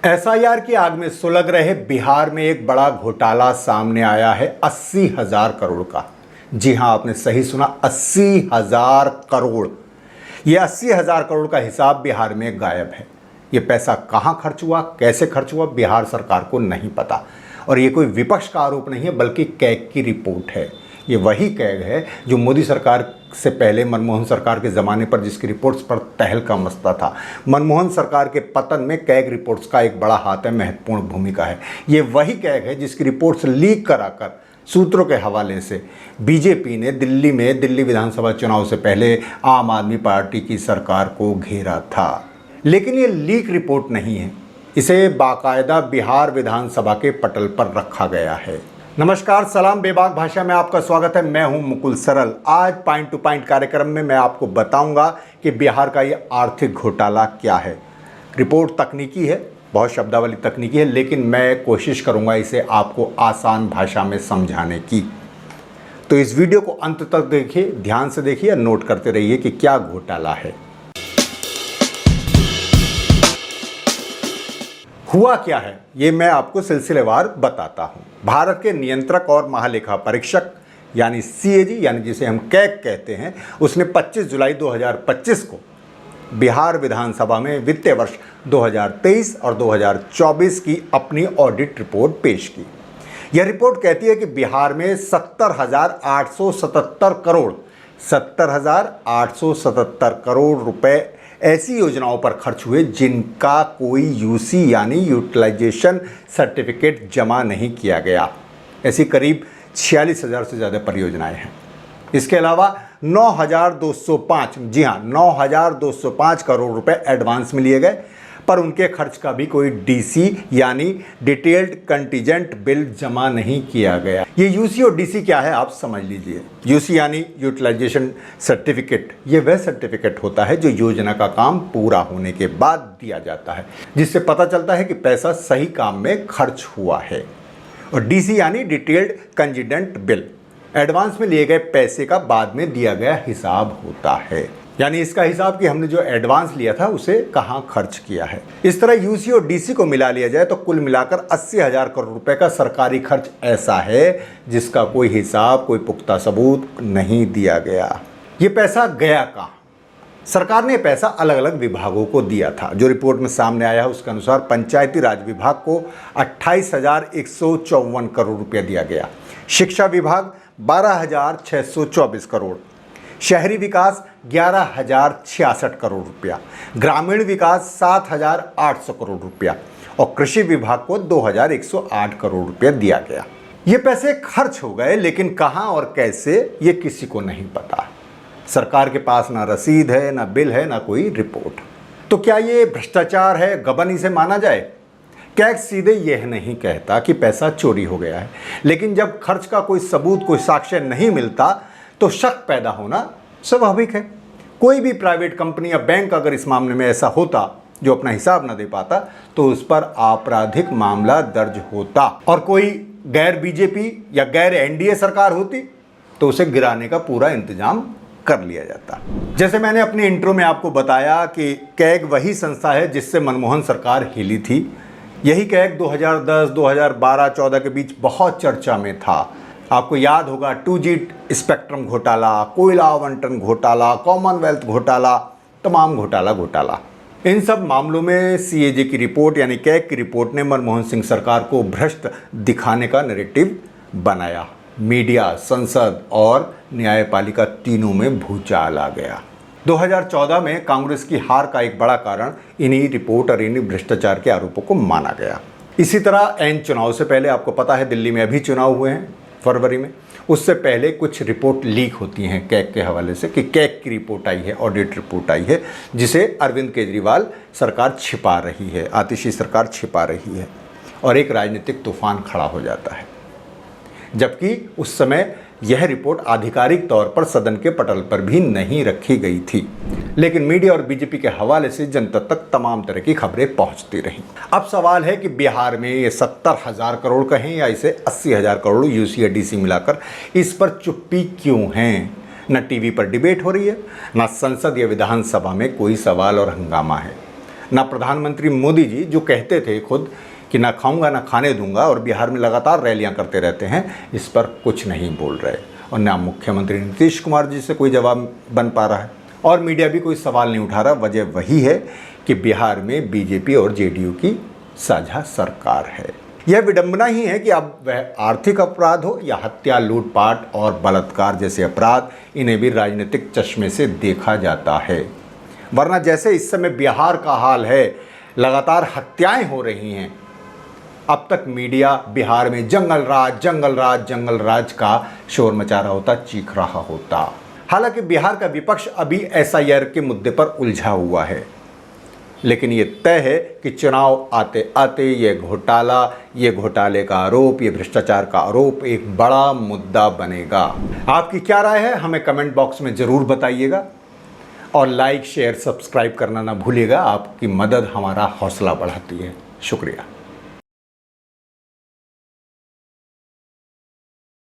SIR की आग में सुलग रहे बिहार में एक बड़ा घोटाला सामने आया है 80,000 करोड़ का। जी हां, आपने सही सुना, 80,000 करोड़। ये 80,000 करोड़ का हिसाब बिहार में गायब है। ये पैसा कहां खर्च हुआ, कैसे खर्च हुआ, बिहार सरकार को नहीं पता। और ये कोई विपक्ष का आरोप नहीं है, बल्कि कैग की रिपोर्ट है। ये वही कैग है जो मोदी सरकार से पहले मनमोहन सरकार के ज़माने पर जिसकी रिपोर्ट्स पर तहलका मचता था। मनमोहन सरकार के पतन में कैग रिपोर्ट्स का एक बड़ा हाथ है, महत्वपूर्ण भूमिका है। ये वही कैग है जिसकी रिपोर्ट्स लीक कराकर सूत्रों के हवाले से बीजेपी ने दिल्ली में दिल्ली विधानसभा चुनाव से पहले आम आदमी पार्टी की सरकार को घेरा था। लेकिन ये लीक रिपोर्ट नहीं है, इसे बाकायदा बिहार विधानसभा के पटल पर रखा गया है। नमस्कार, सलाम, बेबाक भाषा में आपका स्वागत है। मैं हूं मुकुल सरल। आज पॉइंट टू पॉइंट कार्यक्रम में मैं आपको बताऊंगा कि बिहार का ये आर्थिक घोटाला क्या है। रिपोर्ट तकनीकी है, बहुत शब्दावली तकनीकी है, लेकिन मैं कोशिश करूंगा इसे आपको आसान भाषा में समझाने की। तो इस वीडियो को अंत तक देखिए, ध्यान से देखिए, नोट करते रहिए कि क्या घोटाला है। हुआ क्या है ये मैं आपको सिलसिलेवार बताता हूं। भारत के नियंत्रक और महालेखा परीक्षक यानी सीएजी, यानी जिसे हम कैग कहते हैं, उसने 25 जुलाई 2025 को बिहार विधानसभा में वित्तीय वर्ष 2023 और 2024 की अपनी ऑडिट रिपोर्ट पेश की। यह रिपोर्ट कहती है कि बिहार में 70,877 करोड़ रुपए ऐसी योजनाओं पर खर्च हुए जिनका कोई यूसी यानी यूटिलाइजेशन सर्टिफिकेट जमा नहीं किया गया। ऐसी करीब 46,000 से ज़्यादा परियोजनाएं हैं। इसके अलावा 9,205, जी हाँ, 9,205 करोड़ रुपए एडवांस में लिए गए, पर उनके खर्च का भी कोई डीसी यानी डिटेल्ड कंटीजेंट बिल जमा नहीं किया गया। ये यूसी और डीसी क्या है आप समझ लीजिए। यूसी यानी यूटिलाइजेशन सर्टिफिकेट, ये वह सर्टिफिकेट होता है जो योजना का काम पूरा होने के बाद दिया जाता है, जिससे पता चलता है कि पैसा सही काम में खर्च हुआ है। और डीसी यानी डिटेल्ड कंटीजेंट बिल, एडवांस में लिए गए पैसे का बाद में दिया गया हिसाब होता है, यानी इसका हिसाब कि हमने जो एडवांस लिया था उसे कहां खर्च किया है। इस तरह यूसी और डीसी को मिला लिया जाए तो कुल मिलाकर 80,000 करोड़ रुपए का सरकारी खर्च ऐसा है जिसका कोई हिसाब, कोई पुख्ता सबूत नहीं दिया गया। ये पैसा गया कहां? सरकार ने पैसा अलग अलग विभागों को दिया था। जो रिपोर्ट में सामने आया है उसके अनुसार पंचायती राज विभाग को 28,154 करोड़ रुपया दिया गया, शिक्षा विभाग 12,624 करोड़, शहरी विकास 11,066 करोड़ रुपया, ग्रामीण विकास 7,800 करोड़ रुपया और कृषि विभाग को 2,108 करोड़ रुपया दिया गया। ये पैसे खर्च हो गए, लेकिन कहां और कैसे ये किसी को नहीं पता। सरकार के पास ना रसीद है, ना बिल है, ना कोई रिपोर्ट। तो क्या ये भ्रष्टाचार है, गबन इसे माना जाए? कैग सीधे यह नहीं कहता कि पैसा चोरी हो गया है, लेकिन जब खर्च का कोई सबूत, कोई साक्ष्य नहीं मिलता तो शक पैदा होना स्वाभाविक है। कोई भी प्राइवेट कंपनी या बैंक अगर इस मामले में ऐसा होता जो अपना हिसाब न दे पाता तो उस पर आपराधिक मामला दर्ज होता, और कोई गैर बीजेपी या गैर एनडीए सरकार होती तो उसे गिराने का पूरा इंतजाम कर लिया जाता। जैसे मैंने अपने इंट्रो में आपको बताया कि कैग वही संस्था है जिससे मनमोहन सरकार हिली थी। यही कैग 2010, 2012, 14 के बीच बहुत चर्चा में था। आपको याद होगा 2G स्पेक्ट्रम घोटाला, कोयला आवंटन घोटाला, कॉमनवेल्थ घोटाला, तमाम घोटाला। इन सब मामलों में सीएजी की रिपोर्ट यानी कैग की रिपोर्ट ने मनमोहन सिंह सरकार को भ्रष्ट दिखाने का नैरेटिव बनाया। मीडिया, संसद और न्यायपालिका तीनों में भूचाल आ गया। 2014 में कांग्रेस की हार का एक बड़ा कारण इन्हीं रिपोर्ट और इन्हीं भ्रष्टाचार के आरोपों को माना गया। इसी तरह एन चुनाव से पहले, आपको पता है दिल्ली में अभी चुनाव हुए हैं फरवरी में, उससे पहले कुछ रिपोर्ट लीक होती हैं कैग के हवाले से कि कैग की रिपोर्ट आई है, ऑडिट रिपोर्ट आई है, जिसे अरविंद केजरीवाल सरकार छिपा रही है, आतिशी सरकार छिपा रही है, और एक राजनीतिक तूफान खड़ा हो जाता है। जबकि उस समय यह रिपोर्ट आधिकारिक तौर पर सदन के पटल पर भी नहीं रखी गई थी, लेकिन मीडिया और बीजेपी के हवाले से जनता तक तमाम तरह की खबरें पहुंचती रहीं। अब सवाल है कि बिहार में ये 70,000 करोड़ कहें या इसे 80,000 करोड़ यूसी या डीसी मिलाकर, इस पर चुप्पी क्यों है? न टीवी पर डिबेट हो रही है, न संसद या विधानसभा में कोई सवाल और हंगामा है। ना प्रधानमंत्री मोदी जी जो कहते थे खुद कि ना खाऊंगा ना खाने दूंगा और बिहार में लगातार रैलियां करते रहते हैं, इस पर कुछ नहीं बोल रहे, और ना मुख्यमंत्री नीतीश कुमार जी से कोई जवाब बन पा रहा है, और मीडिया भी कोई सवाल नहीं उठा रहा। वजह वही है कि बिहार में बीजेपी और जेडीयू की साझा सरकार है। यह विडंबना ही है कि अब वह आर्थिक अपराध हो या हत्या, लूटपाट और बलात्कार जैसे अपराध, इन्हें भी राजनीतिक चश्मे से देखा जाता है। वरना जैसे इस समय बिहार का हाल है, लगातार हत्याएं हो रही हैं, अब तक मीडिया बिहार में जंगल राज का शोर मचा रहा होता, चीख रहा होता। हालांकि बिहार का विपक्ष अभी एसआईआर के मुद्दे पर उलझा हुआ है, लेकिन ये तय है कि चुनाव आते आते ये घोटाले का आरोप, ये भ्रष्टाचार का आरोप एक बड़ा मुद्दा बनेगा। आपकी क्या राय है, हमें कमेंट बॉक्स में ज़रूर बताइएगा, और लाइक, शेयर, सब्सक्राइब करना ना भूलिएगा। आपकी मदद हमारा हौसला बढ़ाती है। शुक्रिया।